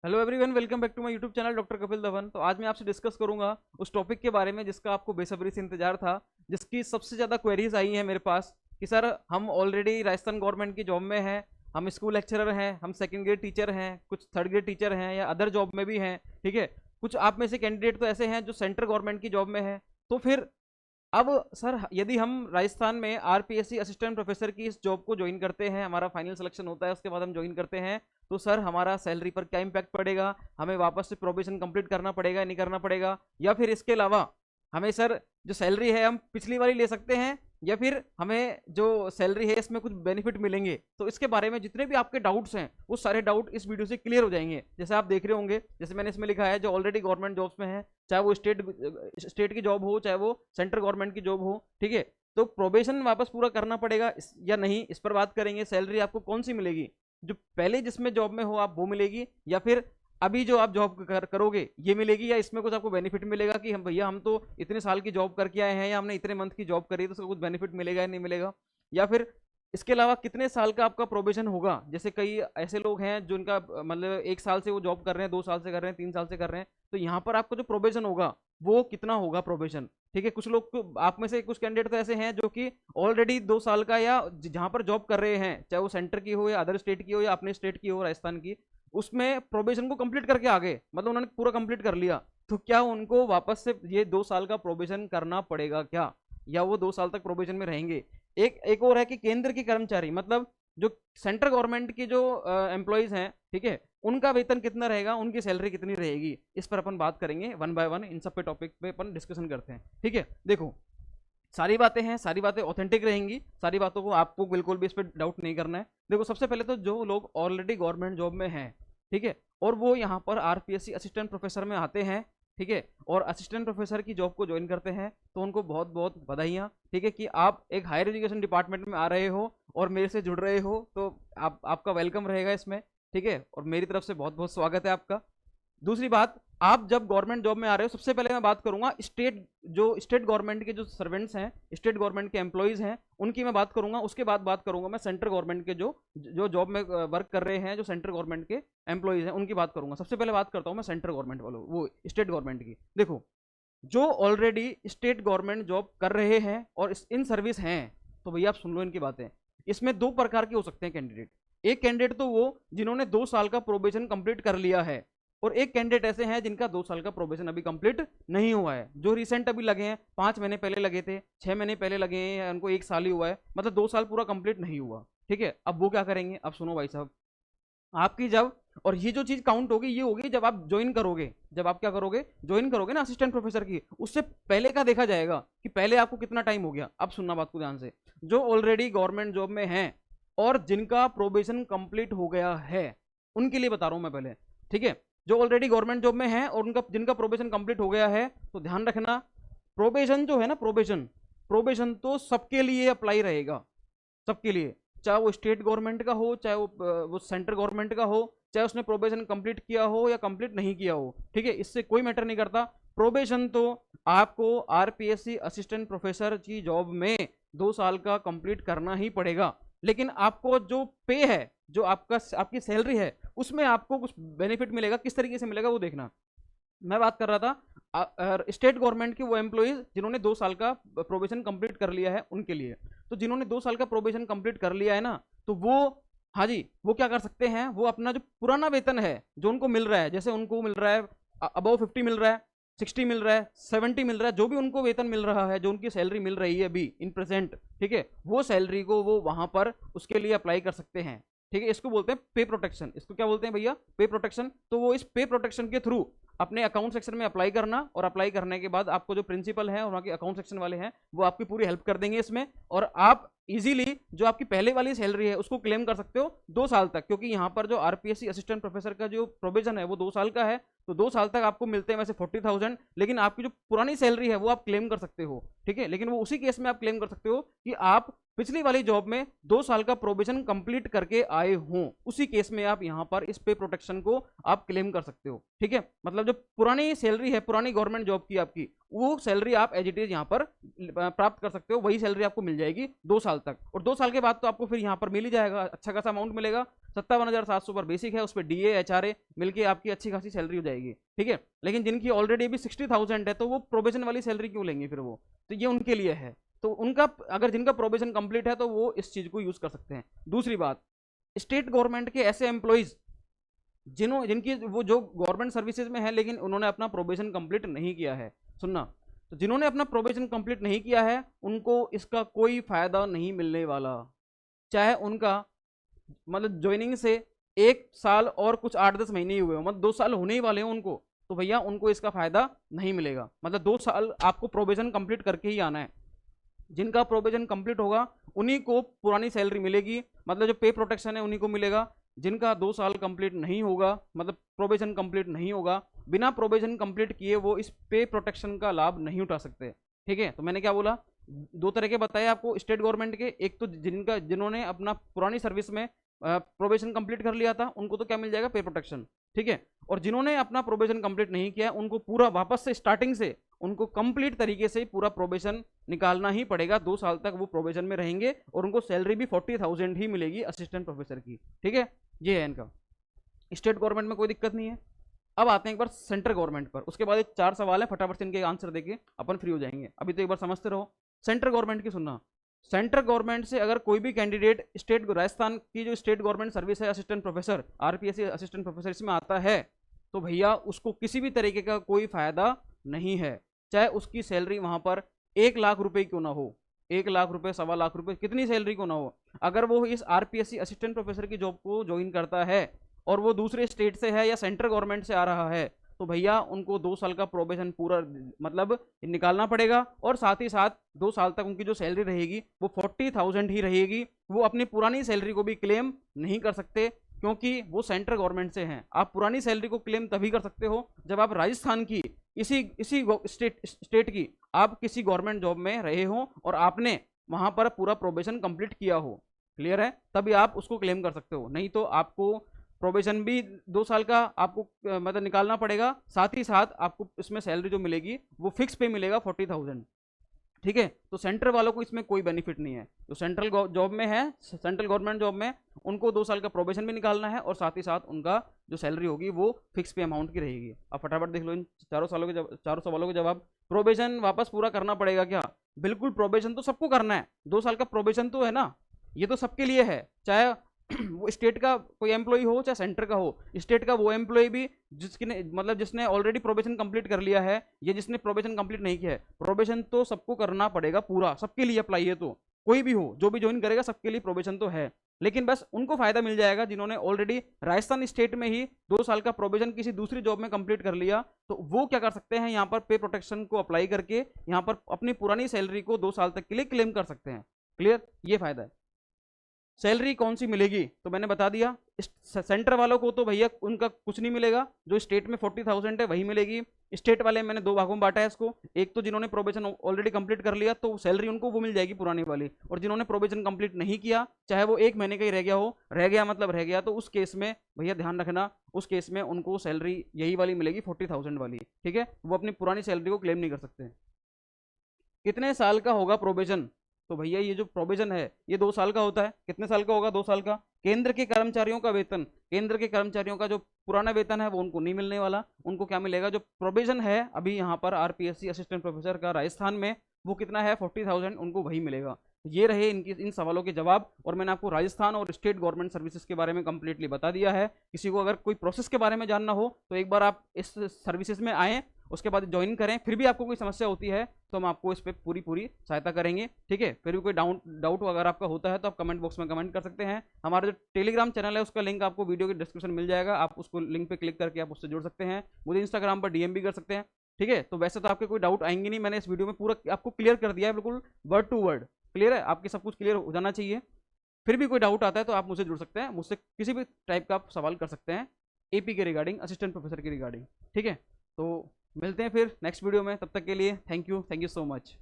Hello everyone, welcome back to my YouTube channel doctor Kapil Dhawan. तो आज मैं आपसे डिस्कस करूंगा उस टॉपिक के बारे में जिसका आपको बेसब्री से इंतजार था, जिसकी सबसे ज़्यादा क्वेरीज आई हैं मेरे पास कि सर हम ऑलरेडी राजस्थान गवर्नमेंट की जॉब में हैं, हम स्कूल लेक्चरर हैं, हम सेकंड ग्रेड टीचर हैं, कुछ थर्ड ग्रेड टीचर हैं या अदर जॉब में भी हैं। ठीक है, कुछ आप में से कैंडिडेट तो ऐसे हैं जो सेंट्रल गवर्नमेंट की जॉब में है। तो फिर अब सर यदि हम राजस्थान में आरपीएससी असिस्टेंट प्रोफेसर की इस जॉब को ज्वाइन करते हैं, हमारा फाइनल सिलेक्शन होता है, उसके बाद हम ज्वाइन करते हैं, तो सर हमारा सैलरी पर क्या इम्पैक्ट पड़ेगा, हमें वापस से प्रोबेशन कंप्लीट करना पड़ेगा नहीं करना पड़ेगा, या फिर इसके अलावा हमें सर जो सैलरी है हम पिछली वाली ले सकते हैं, या फिर हमें जो सैलरी है इसमें कुछ बेनिफिट मिलेंगे। तो इसके बारे में जितने भी आपके डाउट्स हैं वो सारे डाउट इस वीडियो से क्लियर हो जाएंगे। जैसे आप देख रहे होंगे, जैसे मैंने इसमें लिखा है, जो ऑलरेडी गवर्नमेंट जॉब्स में है, चाहे वो स्टेट की जॉब हो चाहे वो सेंट्रल गवर्नमेंट की जॉब हो, ठीक है, तो प्रोबेशन वापस पूरा करना पड़ेगा या नहीं, इस पर बात करेंगे। सैलरी आपको कौन सी मिलेगी, जो पहले जिसमें जॉब में हो आप वो मिलेगी, या फिर अभी जो आप जॉब करोगे ये मिलेगी, या इसमें कुछ आपको बेनिफिट मिलेगा कि हम भैया हम तो इतने साल की जॉब करके आए हैं या हमने इतने मंथ की जॉब करी है तो उसका कुछ बेनिफिट मिलेगा या नहीं मिलेगा, या फिर इसके अलावा कितने साल का आपका प्रोबेशन होगा। जैसे कई ऐसे लोग हैं जो उनका मतलब 1 साल से वो जॉब कर रहे हैं, 2 साल से कर रहे हैं, 3 साल से कर रहे हैं, तो यहाँ पर आपका जो प्रोबेशन होगा वो कितना होगा प्रोबेशन। ठीक है, कुछ लोग आप में से कुछ कैंडिडेट तो ऐसे हैं जो कि ऑलरेडी 2 साल का या जहाँ पर जॉब कर रहे हैं, चाहे वो सेंटर की हो या अदर स्टेट की हो या अपने स्टेट की हो राजस्थान की, उसमें प्रोबेशन को कंप्लीट करके आ गए, मतलब उन्होंने पूरा कंप्लीट कर लिया। तो क्या उनको वापस से ये 2 साल का प्रोबेशन करना पड़ेगा क्या, या वो 2 साल तक प्रोबेशन में रहेंगे। एक और है कि केंद्र के कर्मचारी, मतलब जो सेंट्रल गवर्नमेंट की जो एम्प्लॉयज हैं, ठीक है, उनका वेतन कितना रहेगा, उनकी सैलरी कितनी रहेगी, इस पर अपन बात करेंगे वन बाय वन। इन सब पे टॉपिक पे अपन डिस्कशन करते हैं। ठीक है, देखो सारी बातें हैं, सारी बातें ऑथेंटिक रहेंगी, सारी बातों को आपको बिल्कुल भी इस पर डाउट नहीं करना है। देखो सबसे पहले तो जो लोग ऑलरेडी गवर्नमेंट जॉब में हैं, ठीक है, और वो यहाँ पर आरपीएससी असिस्टेंट प्रोफेसर में आते हैं, ठीक है, और असिस्टेंट प्रोफेसर की जॉब को ज्वाइन करते हैं, तो उनको बहुत बहुत बधाइयाँ, ठीक है, कि आप एक हायर एजुकेशन डिपार्टमेंट में आ रहे हो और मेरे से जुड़ रहे हो, तो आपका वेलकम रहेगा इसमें, ठीक है, और मेरी तरफ से बहुत बहुत स्वागत है आपका। दूसरी बात, आप जब गवर्नमेंट जॉब में आ रहे हो, सबसे पहले मैं बात करूंगा स्टेट गवर्नमेंट के जो सर्वेंट्स हैं, स्टेट गवर्नमेंट के एम्प्लॉइज हैं, उनकी मैं बात करूंगा। उसके बाद बात करूंगा मैं सेंट्रल गवर्नमेंट के जो जो जॉब में वर्क कर रहे हैं, जो सेंट्रल गवर्नमेंट के एम्प्लॉइज हैं, उनकी बात करूंगा। सबसे पहले बात करता हूं मैं सेंट्रल गवर्नमेंट वालों, वो स्टेट गवर्नमेंट की। देखो जो ऑलरेडी स्टेट गवर्नमेंट जॉब कर रहे हैं और इन सर्विस हैं, तो भैया आप सुन लो इनकी बातें। इसमें 2 प्रकार के हो सकते हैं कैंडिडेट। एक कैंडिडेट तो वो जिन्होंने 2 साल का प्रोबेशन कंप्लीट कर लिया है, और एक कैंडिडेट ऐसे हैं जिनका 2 साल का प्रोबेशन अभी कंप्लीट नहीं हुआ है, जो रिसेंट अभी लगे हैं, 5 महीने पहले लगे थे, 6 महीने पहले लगे हैं, उनको 1 साल ही हुआ है, मतलब 2 साल पूरा कंप्लीट नहीं हुआ। ठीक है, अब वो क्या करेंगे, अब सुनो भाई साहब, आपकी जब, और ये जो चीज काउंट होगी ये होगी जब आप ज्वाइन करोगे, जब आप क्या करोगे, ज्वाइन करोगे ना असिस्टेंट प्रोफेसर की, उससे पहले का देखा जाएगा कि पहले आपको कितना टाइम हो गया। अब सुनना बात को ध्यान से, जो ऑलरेडी गवर्नमेंट जॉब में हैं और जिनका प्रोबेशन कंप्लीट हो गया है, उनके लिए बता रहा हूं मैं पहले, ठीक है, जो ऑलरेडी गवर्नमेंट जॉब में हैं और उनका जिनका प्रोबेशन कंप्लीट हो गया है, तो ध्यान रखना, प्रोबेशन जो है ना, प्रोबेशन प्रोबेशन तो सबके लिए अप्लाई रहेगा, सबके लिए, चाहे वो स्टेट गवर्नमेंट का हो, चाहे वो सेंट्रल गवर्नमेंट का हो, चाहे उसने प्रोबेशन कंप्लीट किया हो या कंप्लीट नहीं किया हो, ठीक है, इससे कोई मैटर नहीं करता। प्रोबेशन तो आपको आरपीएससी असिस्टेंट प्रोफेसर की जॉब में 2 साल का कंप्लीट करना ही पड़ेगा। लेकिन आपको जो पे है, जो आपकी सैलरी है, उसमें आपको कुछ बेनिफिट मिलेगा। किस तरीके से मिलेगा वो देखना। मैं बात कर रहा था स्टेट गवर्नमेंट के वो एम्प्लॉइज जिन्होंने 2 साल का प्रोबेशन कंप्लीट कर लिया है, उनके लिए। तो जिन्होंने 2 साल का प्रोबेशन कंप्लीट कर लिया है ना, तो वो, हाँ जी, वो क्या कर सकते हैं, वो अपना जो पुराना वेतन है जो उनको मिल रहा है, जैसे उनको मिल रहा है अबव 50 मिल रहा है, 60 मिल रहा है, 70 मिल रहा है, जो भी उनको वेतन मिल रहा है, जो उनकी सैलरी मिल रही है अभी इन प्रेजेंट, ठीक है, वो सैलरी को वो वहां पर उसके लिए अप्लाई कर सकते हैं। ठीक है, इसको बोलते हैं पे प्रोटेक्शन। इसको क्या बोलते हैं भैया, पे प्रोटेक्शन। तो वो इस पे प्रोटेक्शन के थ्रू अपने अकाउंट सेक्शन में अप्लाई करना, और अप्लाई करने के बाद आपको जो प्रिंसिपल है और वहाँ के अकाउंट सेक्शन वाले हैं वो आपकी पूरी हेल्प कर देंगे इसमें, और आप इजीली जो आपकी पहले वाली सैलरी है उसको क्लेम कर सकते हो 2 साल तक, क्योंकि यहाँ पर जो आरपीएससी असिस्टेंट प्रोफेसर का जो प्रोविजन है वो 2 साल का है। तो 2 साल तक आपको मिलते हैं वैसे 40,000, लेकिन आपकी जो पुरानी सैलरी है वो आप क्लेम कर सकते हो। ठीक है, लेकिन वो उसी केस में आप क्लेम कर सकते हो कि आप पिछली वाली जॉब में 2 साल का प्रोबेशन कंप्लीट करके आए हों, उसी केस में आप यहां पर इस पे प्रोटेक्शन को आप क्लेम कर सकते हो। ठीक है, मतलब जो पुरानी सैलरी है, पुरानी गवर्नमेंट जॉब की आपकी, वो सैलरी आप एज इट इज यहां पर प्राप्त कर सकते हो, वही सैलरी आपको मिल जाएगी 2 साल तक, और 2 साल के बाद तो आपको फिर यहाँ पर मिल ही जाएगा, अच्छा खासा अमाउंट मिलेगा। 57,700 पर बेसिक है, उस पर DA HRA मिलके आपकी अच्छी खासी सैलरी हो जाएगी, ठीक है। लेकिन जिनकी ऑलरेडी भी 60,000 है तो वो प्रोबेशन वाली सैलरी क्यों लेंगे फिर वो, तो ये उनके लिए है। तो उनका अगर जिनका प्रोबेशन कंप्लीट है तो वो इस चीज को यूज कर सकते हैं। दूसरी बात, स्टेट गवर्नमेंट के ऐसे एम्प्लॉइज जिनकी वो जो गवर्नमेंट सर्विसेज में है लेकिन उन्होंने अपना प्रोबेशन कंप्लीट नहीं किया है, सुनना, तो जिन्होंने अपना प्रोबेशन कंप्लीट नहीं किया है उनको इसका कोई फायदा नहीं मिलने वाला। चाहे उनका मतलब ज्वाइनिंग से 1 साल और कुछ 8-10 महीने ही हुए हो, मतलब 2 साल होने ही वाले हो उनको, तो भैया उनको इसका फायदा नहीं मिलेगा। मतलब 2 साल आपको प्रोबेशन कंप्लीट करके ही आना है। जिनका प्रोबेशन कंप्लीट होगा उन्हीं को पुरानी सैलरी मिलेगी, मतलब जो पे प्रोटेक्शन है उन्हीं को मिलेगा। जिनका 2 साल कंप्लीट नहीं होगा, मतलब प्रोबेशन कंप्लीट नहीं होगा, बिना प्रोबेशन कंप्लीट किए वो इस पे प्रोटेक्शन का लाभ नहीं उठा सकते, ठीक है। तो मैंने क्या बोला, 2 तरह के बताए आपको स्टेट गवर्नमेंट के। एक तो जिन्होंने अपना पुरानी सर्विस में प्रोबेशन कंप्लीट कर लिया था उनको तो क्या मिल जाएगा, पे प्रोटेक्शन, ठीक है। और जिन्होंने अपना प्रोबेशन कंप्लीट नहीं किया उनको पूरा वापस से स्टार्टिंग से उनको कंप्लीट तरीके से पूरा प्रोबेशन निकालना ही पड़ेगा। 2 साल तक वो प्रोबेशन में रहेंगे और उनको सैलरी भी 40,000 ही मिलेगी असिस्टेंट प्रोफेसर की, ठीक है। ये है इनका, स्टेट गवर्नमेंट में कोई दिक्कत नहीं है। अब आते हैं एक बार सेंट्रल गवर्नमेंट पर, उसके बाद 4 सवाल है, फटाफट से इनके आंसर देके अपन फ्री हो जाएंगे। अभी तो एक बार समझते रहो। सेंट्रल गवर्नमेंट की सुनना, सेंट्रल गवर्नमेंट से अगर कोई भी कैंडिडेट स्टेट राजस्थान की जो स्टेट गवर्नमेंट सर्विस है assistant professor, RPSC assistant professor इसमें आता है तो भैया उसको किसी भी तरीके का कोई फायदा नहीं है। चाहे उसकी सैलरी वहां पर 1 लाख रुपए क्यों ना हो, 1 लाख रुपए, 1.25 लाख रुपए, कितनी सैलरी क्यों ना हो, अगर वो इस RPSC असिस्टेंट प्रोफेसर की जॉब को ज्वाइन करता है और वो दूसरे स्टेट से है या सेंट्रल गवर्नमेंट से आ रहा है तो भैया उनको 2 साल का प्रोबेशन पूरा मतलब निकालना पड़ेगा, और साथ ही साथ 2 साल तक उनकी जो सैलरी रहेगी वो 40,000 ही रहेगी। वो अपनी पुरानी सैलरी को भी क्लेम नहीं कर सकते क्योंकि वो सेंट्रल गवर्नमेंट से हैं। आप पुरानी सैलरी को क्लेम तभी कर सकते हो जब आप राजस्थान की इसी स्टेट की आप किसी गवर्नमेंट जॉब में रहे हो और आपने वहां पर पूरा प्रोबेशन कंप्लीट किया हो, क्लियर है, तभी आप उसको क्लेम कर सकते हो। नहीं तो आपको प्रोबेशन भी 2 साल का आपको मतलब निकालना पड़ेगा, साथ ही साथ आपको इसमें सैलरी जो मिलेगी वो फिक्स पे मिलेगा 40,000, ठीक है। तो सेंट्रल वालों को इसमें कोई बेनिफिट नहीं है। जो सेंट्रल जॉब में है, सेंट्रल गवर्नमेंट जॉब में, उनको 2 साल का प्रोबेशन भी निकालना है और साथ ही साथ उनका जो सैलरी होगी वो फिक्स पे अमाउंट की रहेगी। अब फटाफट देख लो इन चारों सवालों के जवाब। प्रोबेशन वापस पूरा करना पड़ेगा क्या, बिल्कुल प्रोबेशन तो सबको करना है। 2 साल का प्रोबेशन तो है ना, ये तो सबके लिए है, चाहे वो स्टेट का कोई एम्प्लॉय हो चाहे सेंटर का हो। स्टेट का वो एम्प्लॉय भी जिसने ऑलरेडी प्रोबेशन कंप्लीट कर लिया है या जिसने प्रोबेशन कंप्लीट नहीं किया है, प्रोबेशन तो सबको करना पड़ेगा पूरा, सबके लिए अप्लाई है। तो कोई भी हो जो भी ज्वाइन करेगा सबके लिए प्रोबेशन तो है, लेकिन बस उनको फायदा मिल जाएगा जिन्होंने ऑलरेडी राजस्थान स्टेट में ही 2 साल का प्रोबेशन किसी दूसरी जॉब में कंप्लीट कर लिया। तो वो क्या कर सकते हैं, यहाँ पर पे प्रोटेक्शन को अप्लाई करके यहाँ पर अपनी पुरानी सैलरी को 2 साल तक के लिए क्लेम कर सकते हैं, क्लियर, ये फायदा है। सैलरी कौन सी मिलेगी तो मैंने बता दिया। सेंटर वालों को तो भैया उनका कुछ नहीं मिलेगा, जो स्टेट में 40,000 है वही मिलेगी। स्टेट वाले मैंने 2 भागों में बांटा है इसको, एक तो जिन्होंने प्रोबेशन ऑलरेडी कंप्लीट कर लिया तो सैलरी उनको वो मिल जाएगी पुरानी वाली, और जिन्होंने प्रोबेशन कंप्लीट नहीं किया चाहे वो 1 महीने का ही रह गया हो, रह गया मतलब रह गया, तो उस केस में भैया ध्यान रखना, उस केस में उनको सैलरी यही वाली मिलेगी 40,000 वाली, ठीक है। वो अपनी पुरानी सैलरी को क्लेम नहीं कर सकते। कितने साल का होगा प्रोबेशन, तो भैया ये जो प्रोविजन है ये 2 साल का होता है। कितने साल का होगा, 2 साल का। केंद्र के कर्मचारियों का वेतन, केंद्र के कर्मचारियों का जो पुराना वेतन है वो उनको नहीं मिलने वाला, उनको क्या मिलेगा, जो प्रोविजन है अभी यहाँ पर RPSC असिस्टेंट प्रोफेसर का राजस्थान में वो कितना है 40,000, उनको वही मिलेगा। ये रहे इनकी इन सवालों के जवाब, और मैंने आपको राजस्थान और स्टेट गवर्नमेंट सर्विसेज के बारे में कंप्लीटली बता दिया है। किसी को अगर कोई प्रोसेस के बारे में जानना हो तो एक बार आप इस सर्विसेज में आएँ, उसके बाद ज्वाइन करें, फिर भी आपको कोई समस्या होती है तो हम आपको इस पर पूरी सहायता करेंगे, ठीक है। फिर भी कोई डाउट अगर आपका होता है तो आप कमेंट बॉक्स में कमेंट कर सकते हैं। हमारा जो टेलीग्राम चैनल है उसका लिंक आपको वीडियो के डिस्क्रिप्शन मिल जाएगा, आप उसको लिंक पे क्लिक करके आप उससे जुड़ सकते हैं। मुझे इंस्टाग्राम पर DM भी कर सकते हैं, ठीक है। तो वैसे तो आपके कोई डाउट आएंगे नहीं, मैंने इस वीडियो में पूरा आपको क्लियर कर दिया है, बिल्कुल वर्ड टू वर्ड क्लियर है, आपके सब कुछ क्लियर हो जाना चाहिए। फिर भी कोई डाउट आता है तो आप मुझसे जुड़ सकते हैं, मुझसे किसी भी टाइप का आप सवाल कर सकते हैं AP के रिगार्डिंग, असिस्टेंट प्रोफेसर के रिगार्डिंग, ठीक है। तो मिलते हैं फिर नेक्स्ट वीडियो में, तब तक के लिए थैंक यू सो मच।